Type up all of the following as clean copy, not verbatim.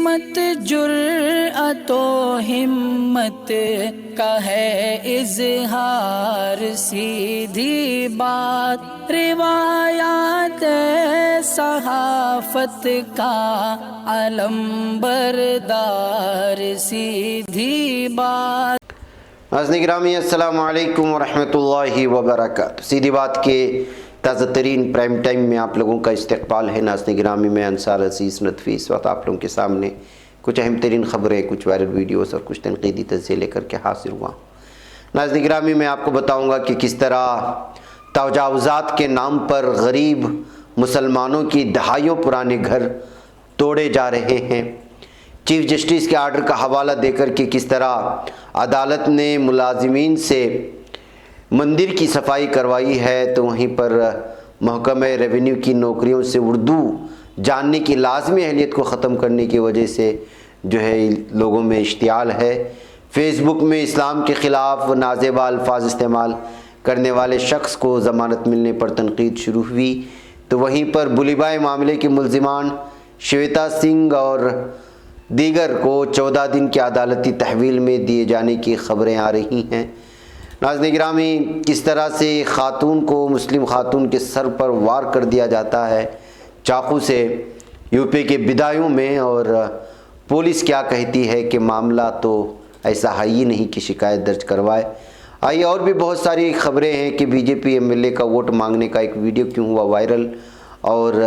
سمت جرأت و ہمت کا ہے اظہار، سیدھی بات روایات صحافت کا علم بردار، سیدھی بات۔ ناظرین گرامی السلام علیکم ورحمۃ اللہ وبرکاتہ۔ سیدھی بات کے تازہ ترین پرائم ٹائم میں آپ لوگوں کا استقبال ہے۔ ناظرین گرامی میں انصار عزیز ندوی اس وقت آپ لوگوں کے سامنے کچھ اہم ترین خبریں، کچھ وائرل ویڈیوز اور کچھ تنقیدی تجزیے لے کر کے حاضر ہوا۔ ناظرین گرامی میں آپ کو بتاؤں گا کہ کس طرح تجاوزات کے نام پر غریب مسلمانوں کی دہائیوں پرانے گھر توڑے جا رہے ہیں۔ چیف جسٹس کے آرڈر کا حوالہ دے کر کے کس طرح عدالت نے ملازمین سے مندر کی صفائی کروائی ہے، تو وہیں پر محکمہ ریونیو کی نوکریوں سے اردو جاننے کی لازمی اہلیت کو ختم کرنے کی وجہ سے جو ہے لوگوں میں اشتعال ہے۔ فیس بک میں اسلام کے خلاف نازیبا الفاظ استعمال کرنے والے شخص کو ضمانت ملنے پر تنقید شروع ہوئی، تو وہیں پر بلیبائے معاملے کے ملزمان شویتا سنگھ اور دیگر کو 14 دن کی عدالتی تحویل میں دیے جانے کی خبریں آ رہی ہیں۔ ناظرین گرامی کس طرح سے خاتون کو، مسلم خاتون کے سر پر وار کر دیا جاتا ہے چاقو سے یو پی کے بدایوں میں، اور پولیس کیا کہتی ہے کہ معاملہ تو ایسا ہے ہی نہیں کہ شکایت درج کروائے۔ آئیے اور بھی بہت ساری خبریں ہیں کہ B J P M L A کا ووٹ مانگنے کا ایک ویڈیو کیوں ہوا وائرل، اور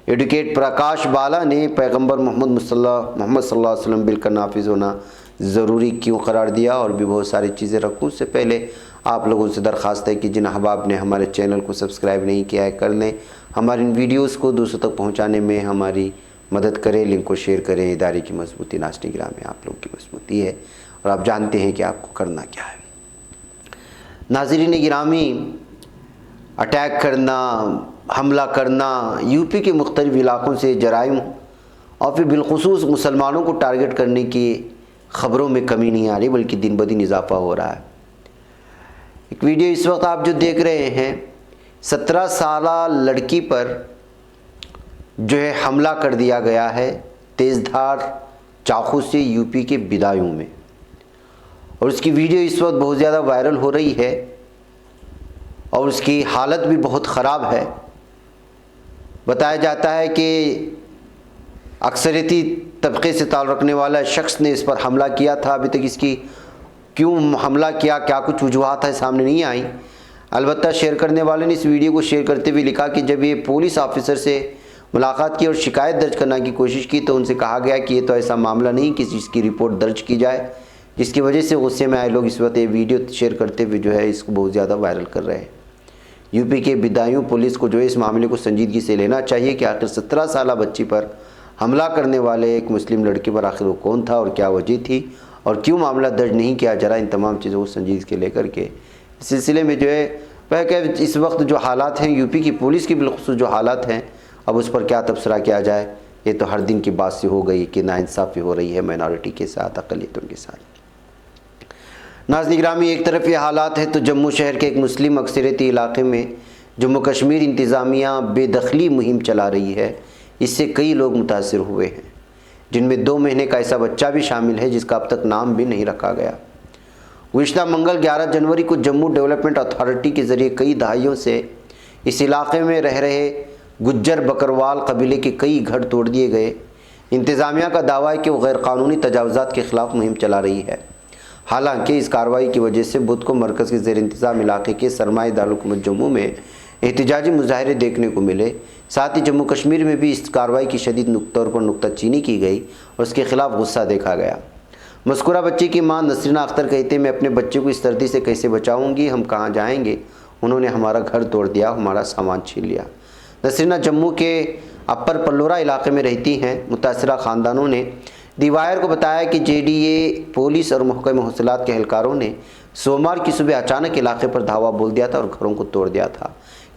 ایڈوکیٹ پرکاش بالا نے پیغمبر محمد صلی اللہ علیہ وسلم بل کا نافذ ہونا ضروری کیوں قرار دیا، اور بھی بہت ساری چیزیں رکھوں۔ اس سے پہلے آپ لوگوں سے درخواست ہے کہ جن احباب نے ہمارے چینل کو سبسکرائب نہیں کیا ہے کر لیں، ہماری ان ویڈیوز کو دوسروں تک پہنچانے میں ہماری مدد کریں، لنک کو شیئر کریں۔ ادارے کی مضبوطی ناظرین گرامی آپ لوگوں کی مضبوطی ہے، اور آپ جانتے ہیں کہ آپ کو کرنا کیا ہے۔ ناظرین گرامی، اٹیک کرنا، حملہ کرنا، یو پی کے مختلف علاقوں سے جرائم اور پھر بالخصوص مسلمانوں کو ٹارگٹ کرنے کی خبروں میں کمی نہیں آ رہی، بلکہ دن بدن اضافہ ہو رہا ہے۔ ایک ویڈیو اس وقت آپ جو دیکھ رہے ہیں، 17 سالہ لڑکی پر جو ہے حملہ کر دیا گیا ہے تیز دھار چاقو سے یو پی کے بدایوں میں، اور اس کی ویڈیو اس وقت بہت زیادہ وائرل ہو رہی ہے، اور اس کی حالت بھی بہت خراب ہے۔ بتایا جاتا ہے کہ اکثریتی طبقے سے تعلق رکھنے والا شخص نے اس پر حملہ کیا تھا۔ ابھی تک اس کی کیوں حملہ کیا، کیا کچھ وجوہات ہے سامنے نہیں آئی۔ البتہ شیئر کرنے والے نے اس ویڈیو کو شیئر کرتے ہوئے لکھا کہ جب یہ پولیس آفیسر سے ملاقات کی اور شکایت درج کرنے کی کوشش کی تو ان سے کہا گیا کہ یہ تو ایسا معاملہ نہیں کہ جس کی رپورٹ درج کی جائے، جس کی وجہ سے غصے میں آئے لوگ اس وقت یہ ویڈیو شیئر کرتے ہوئے جو ہے اس کو بہت زیادہ وائرل کر رہے ہیں۔ یو پی کے بدایوں پولیس کو جو ہے اس معاملے کو سنجیدگی سے لینا چاہیے کہ آخر 17 سالہ بچی پر حملہ کرنے والے ایک مسلم لڑکی پر آخر وہ کون تھا اور کیا وجہ تھی، اور کیوں معاملہ درج نہیں کیا جا رہا۔ ان تمام چیزوں کو سنجیدگی کے لے کر کے اس سلسلے میں جو ہے وہ کہ اس وقت جو حالات ہیں یو پی کی پولیس کی بالخصوص جو حالات ہیں، اب اس پر کیا تبصرہ کیا جائے۔ یہ تو ہر دن کی بات سے ہو گئی کہ ناانصافی ہو رہی ہے مائنارٹی کے ساتھ، اقلیتوں کے ساتھ۔ ناظرین گرامی، ایک طرف یہ حالات ہے تو جموں شہر کے ایک مسلم اکثریتی علاقے میں جموں کشمیر انتظامیہ بے دخلی مہم چلا رہی ہے۔ اس سے کئی لوگ متاثر ہوئے ہیں، جن میں 2 مہینے کا ایسا بچہ بھی شامل ہے جس کا اب تک نام بھی نہیں رکھا گیا۔ گزشتہ منگل 11 جنوری کو جموں ڈیولپمنٹ اتھارٹی کے ذریعے کئی دہائیوں سے اس علاقے میں رہ رہے گجر بکروال قبیلے کے کئی گھر توڑ دیے گئے۔ انتظامیہ کا دعویٰ ہے کہ وہ غیر قانونی تجاوزات کے خلاف مہم چلا رہی ہے۔ حالانکہ اس کارروائی کی وجہ سے بدھ کو مرکز کے زیر انتظام علاقے کے سرمایہ دارالحکومت جموں میں احتجاجی مظاہرے دیکھنے کو ملے۔ ساتھ ہی جموں کشمیر میں بھی اس کارروائی کی شدید طور پر نکتہ چینی کی گئی اور اس کے خلاف غصہ دیکھا گیا۔ مذکورہ بچے کی ماں نسرینہ اختر کہتے ہیں، میں اپنے بچے کو اس سردی سے کیسے بچاؤں گی، ہم کہاں جائیں گے، انہوں نے ہمارا گھر توڑ دیا، ہمارا سامان چھین لیا۔ نسرینہ جموں کے اپر پلورا علاقے میں رہتی ہیں۔ متاثرہ خاندانوں نے دی وائر کو بتایا کہ جے ڈی اے پولیس اور محکمہ محصولات کے اہلکاروں نے سوموار کی صبح اچانک علاقے پر دھاوا بول دیا تھا اور گھروں کو توڑ دیا تھا۔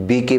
BK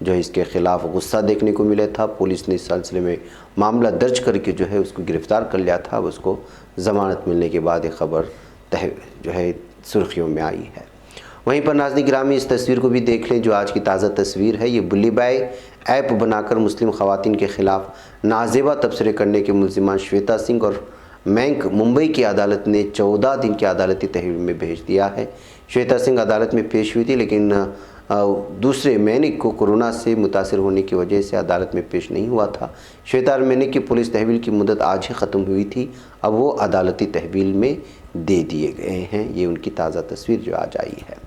جو ہے اس کے خلاف غصہ دیکھنے کو ملا تھا۔ پولیس نے اس سلسلے میں معاملہ درج کر کے جو ہے اس کو گرفتار کر لیا تھا۔ اب اس کو ضمانت ملنے کے بعد ایک خبر جو ہے سرخیوں میں آئی ہے۔ وہیں پر ناظرین گرامی اس تصویر کو بھی دیکھ لیں جو آج کی تازہ تصویر ہے۔ یہ بلی بائی ایپ بنا کر مسلم خواتین کے خلاف نازیبا تبصرے کرنے کے ملزمان شویتا سنگھ اور مینک ممبئی کی عدالت نے 14 دن کی عدالتی تحویل میں بھیج دیا ہے۔ شویتا سنگھ عدالت میں پیش ہوئی تھی لیکن دوسرے مینک کو کورونا سے متاثر ہونے کی وجہ سے عدالت میں پیش نہیں ہوا تھا۔ شویتا اور مینک کی پولیس تحویل کی مدت آج ہی ختم ہوئی تھی، اب وہ عدالتی تحویل میں دے دیے گئے ہیں۔ یہ ان کی تازہ تصویر جو آج آئی ہے۔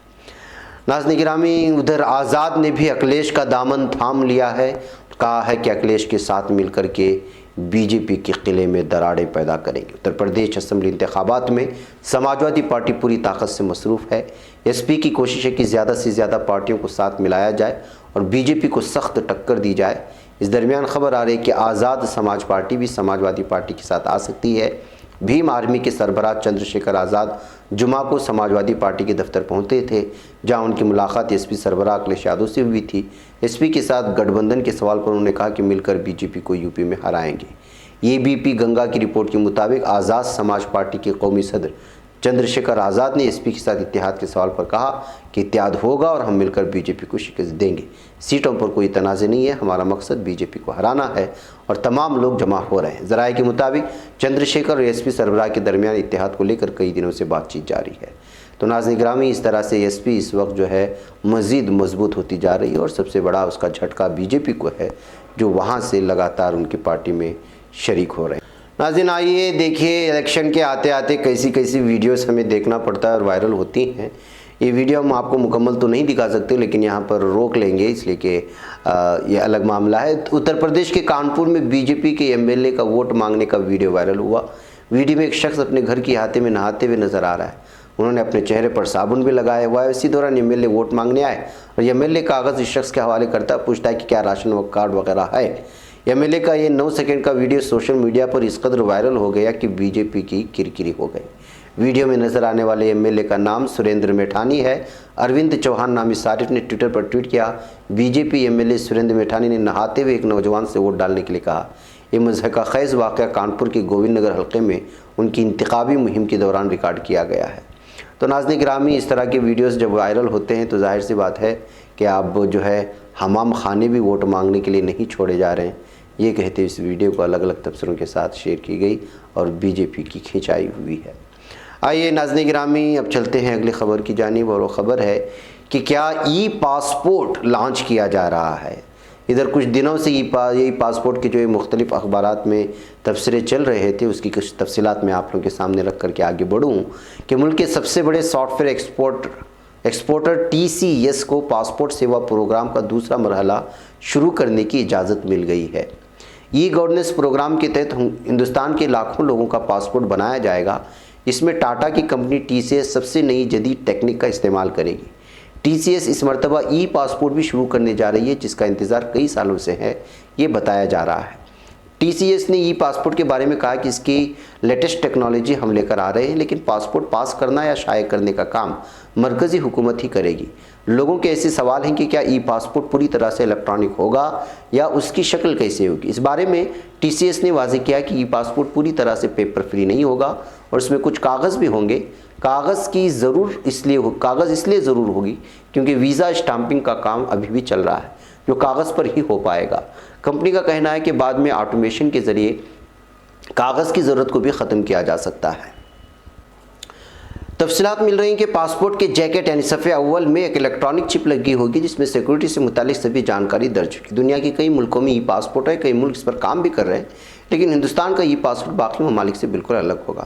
ناظرین گرامی ادھر آزاد نے بھی اکھلیش کا دامن تھام لیا ہے، کہا ہے کہ اکھلیش کے ساتھ مل کر کے بی جے پی کے قلعے میں دراڑیں پیدا کریں گے۔ اتر پردیش اسمبلی انتخابات میں سماجوادی پارٹی پوری طاقت سے مصروف ہے۔ ایس پی کی کوشش ہے کہ زیادہ سے زیادہ پارٹیوں کو ساتھ ملایا جائے اور بی جے پی کو سخت ٹکر دی جائے۔ اس درمیان خبر آ رہی ہے کہ آزاد سماج پارٹی بھی سماجوادی پارٹی کے ساتھ آ سکتی ہے۔ بھیم آرمی کے سربراہ چندر شیکھر آزاد جمعہ کو سماجوادی پارٹی کے دفتر پہنچے تھے، جہاں ان کی ملاقات ایس پی سربراہ اکھلیش یادو سے ہوئی تھی۔ ایس پی کے ساتھ گٹھ بندھن کے سوال پر انہوں نے کہا کہ مل کر بی جے پی کو یو پی میں ہرائیں گے۔ اے بی پی گنگا کی رپورٹ کے مطابق آزاد سماج پارٹی کے قومی صدر چندر شیکھر آزاد نے ایس پی کے ساتھ اتحاد کے سوال پر کہا کہ اتحاد ہوگا اور ہم مل کر بی جے پی کو شکست دیں گے۔ سیٹوں پر کوئی تنازع نہیں ہے، ہمارا مقصد بی جے پی کو ہرانا ہے اور تمام لوگ جمع ہو رہے ہیں۔ ذرائع کے مطابق چندر شیکھر اور ایس پی سربراہ کے درمیان اتحاد کو لے کر کئی دنوں سے بات چیت جاری ہے۔ تو ناظرین گرامی اس طرح سے ایس پی اس وقت جو ہے مزید مضبوط ہوتی جا رہی ہے اور سب سے بڑا اس کا جھٹکا بی جے پی کو ہے جو وہاں سے لگاتار ان کی پارٹی میں شریک ہو رہے ہیں۔ ناظرین آئیے دیکھیے الیکشن کے آتے آتے کیسی ویڈیوز ہمیں دیکھنا پڑتا ہے اور وائرل ہوتی ہیں۔ یہ ویڈیو ہم آپ کو مکمل تو نہیں دکھا سکتے لیکن یہاں پر روک لیں گے اس لیے کہ یہ الگ معاملہ ہے۔ اتر پردیش کے کانپور میں بی جے پی کے ایم ایل اے کا ووٹ مانگنے کا ویڈیو وائرل ہوا۔ ویڈیو میں ایک شخص اپنے گھر کے احاطے میں نہاتے ہوئے نظر آ رہا ہے۔ انہوں نے اپنے چہرے پر صابن بھی لگایا ہوا ہے۔ اسی دوران ایم ایل اے ووٹ مانگنے آئے اور ایم ایل اے کاغذ اس شخص کے حوالے کرتا پوچھتا ہے کہ کیا راشن کارڈ وغیرہ ہے۔ ایم ایل اے کا یہ 9 سیکنڈ کا ویڈیو سوشل میڈیا پر اس قدر وائرل ہو گیا کہ بی جے پی کی کرکری ہو گئی۔ ویڈیو میں نظر آنے والے ایم ایل اے کا نام سریندر میٹھانی ہے۔ اروند چوہان نامی صارف نے ٹویٹر پر ٹویٹ کیا، B J P M L A Surendra Mithani نے نہاتے ہوئے ایک نوجوان سے ووٹ ڈالنے کے لیے کہا۔ یہ مضحکہ خیز واقعہ کانپور کے گووند نگر حلقے میں ان کی انتخابی مہم کے دوران ریکارڈ کیا گیا ہے۔ تو ناظرین گرامی اس طرح کے ویڈیوز جب وائرل ہوتے ہیں تو ظاہر سی بات ہے کہ اب جو ہے حمام خانے بھی ووٹ مانگنے کے لیے نہیں چھوڑے جا رہے ہیں۔ یہ کہتے اس ویڈیو کو الگ الگ تبصروں کے ساتھ شیئر کی گئی اور بی جے پی کی کھینچائی ہوئی ہے۔ آئیے ناظرین گرامی اب چلتے ہیں اگلی خبر کی جانب اور وہ خبر ہے کہ کیا ای پاسپورٹ لانچ کیا جا رہا ہے۔ ادھر کچھ دنوں سے ای پاسپورٹ کے جو مختلف اخبارات میں تبصرے چل رہے تھے اس کی کچھ تفصیلات میں آپ لوگوں کے سامنے رکھ کر کے آگے بڑھوں کہ ملک کے سب سے بڑے سافٹ ویئر ایکسپورٹر ٹی سی ایس کو پاسپورٹ سیوا پروگرام کا دوسرا مرحلہ شروع کرنے کی اجازت مل گئی ہے۔ ای گورننس پروگرام کے تحت ہندوستان کے لاکھوں لوگوں کا پاسپورٹ بنایا جائے گا۔ اس میں ٹاٹا کی کمپنی ٹی سی ایس سب سے نئی جدید ٹیکنیک کا استعمال کرے گی۔ ٹی سی ایس اس مرتبہ ای پاسپورٹ بھی شروع کرنے جا رہی ہے جس کا انتظار کئی سالوں سے ہے، یہ بتایا جا رہا ہے۔ ٹی سی ایس نے ای پاسپورٹ کے بارے میں کہا کہ اس کی لیٹسٹ ٹیکنالوجی ہم لے کر آ رہے ہیں لیکن پاسپورٹ پاس کرنا یا شائع کرنے کا کام مرکزی حکومت ہی کرے گی۔ لوگوں کے ایسے سوال ہیں کہ کیا ای پاسپورٹ پوری طرح سے الیکٹرانک ہوگا یا اس کی شکل کیسے ہوگی۔ اس بارے میں ٹی سی ایس نے واضح کیا کہ ای پاسپورٹ پوری طرح سے پیپر فری نہیں ہوگا اور اس میں کچھ کاغذ بھی ہوں گے۔ کاغذ اس لیے ضرور ہوگی کیونکہ ویزا اسٹامپنگ کا کام ابھی بھی چل رہا ہے جو کاغذ پر ہی ہو پائے گا۔ کمپنی کا کہنا ہے کہ بعد میں آٹومیشن کے ذریعے کاغذ کی ضرورت کو بھی ختم کیا جا سکتا ہے۔ تفصیلات مل رہی ہیں کہ پاسپورٹ کے جیکٹ یعنی صفحے اول میں ایک الیکٹرانک چپ لگی ہوگی جس میں سیکورٹی سے متعلق سبھی جانکاری درج ہوگی۔ دنیا کے کئی ملکوں میں ای پاسپورٹ ہے، کئی ملک اس پر کام بھی کر رہے ہیں لیکن ہندوستان کا ای پاسپورٹ باقی ممالک سے بالکل الگ ہوگا۔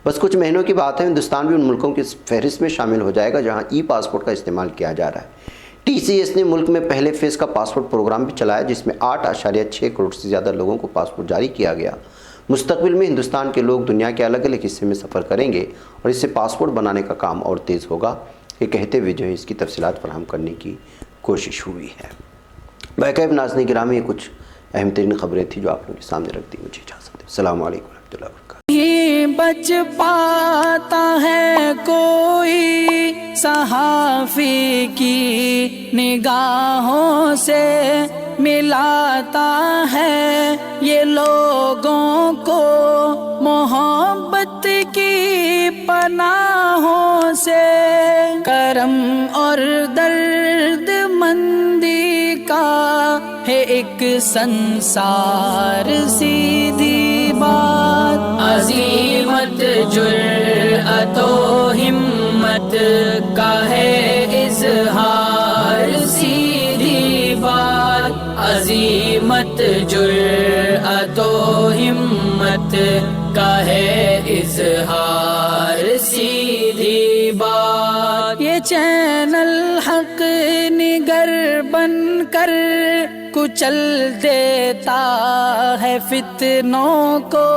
بس کچھ مہینوں کی بات ہے ہندوستان بھی ان ملکوں کی فہرست میں شامل ہو جائے گا جہاں ای پاسپورٹ کا استعمال کیا جا رہا ہے۔ ٹی سی ایس نے ملک میں پہلے فیز کا پاسپورٹ پروگرام بھی چلایا جس میں 8.6 کروڑ سے زیادہ لوگوں کو پاسپورٹ جاری کیا گیا۔ مستقبل میں ہندوستان کے لوگ دنیا کے الگ الگ حصے میں سفر کریں گے اور اس سے پاسپورٹ بنانے کا کام اور تیز ہوگا، یہ کہتے ہوئے جو ہے اس کی تفصیلات فراہم کرنے کی کوشش ہوئی ہے۔ باقاعدہ ناظرین گرامی یہ کچھ اہم ترین خبریں تھیں جو آپ لوگوں کے سامنے رکھ دی۔ مجھے اجازت دیں۔ السلام علیکم ورحمۃ اللہ وبرکاتہ۔ بچ پاتا ہے کوئی صحافی کی نگاہوں سے ملاتا ہے یہ لوگوں کو محبت کی پناہوں سے، کرم اور درد مندی کا ہے ایک سنسار، سیدھی بات عظیمت جرأت و ہمت کا ہے اظہار، سیدھی بات عظیمت جرأت و ہمت کا ہے اظہار، سیدھی بات۔ یہ چینل حق نگر بن کر کچل دیتا ہے فتنوں کو،